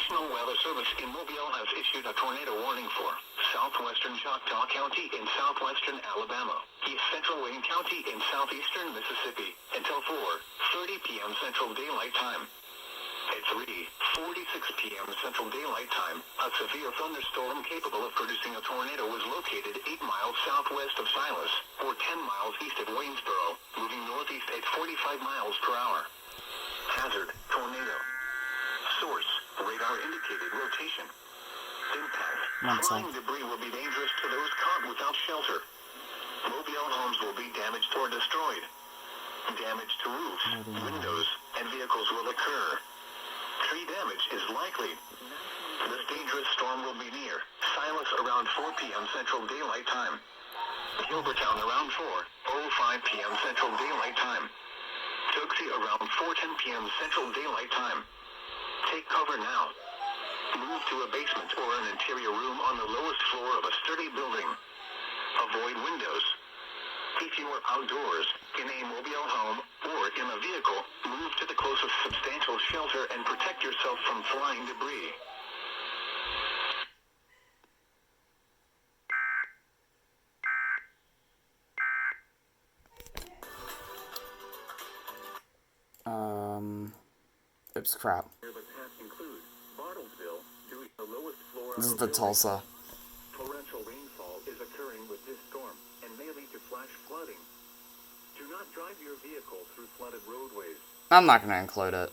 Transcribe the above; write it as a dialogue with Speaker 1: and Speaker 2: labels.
Speaker 1: National Weather Service in Mobile has issued a tornado warning for southwestern Choctaw County in southwestern Alabama, East Central Wayne County in southeastern Mississippi, until 4:30 p.m. Central Daylight Time. At 3:46 p.m. Central Daylight Time, a severe thunderstorm capable of producing a tornado was located 8 miles southwest of Silas, or 10 miles east of Waynesboro, moving northeast at 45 miles per hour. Hazard, tornado. Source, radar indicated rotation. Impact, flying debris will be dangerous to those caught without shelter. Mobile homes will be damaged or destroyed. Damage to roofs, windows, and vehicles will occur. Tree damage is likely. This dangerous storm will be near Silas around 4 p.m. Central Daylight Time. Gilbertown around 4:05 p.m. Central Daylight Time. Tuxie around 4:10 p.m. Central Daylight Time. Take cover now. Move to a basement or an interior room on the lowest floor of a sturdy building. Avoid windows. If you are outdoors, in a mobile home, or in a vehicle, move to the closest substantial shelter and protect yourself from flying debris.
Speaker 2: Oops, crap. This is the Tulsa.
Speaker 1: Torrential rainfall is occurring with this storm and may lead to flash flooding. Do not drive your vehicle through flooded roadways.
Speaker 2: I'm not going to include it.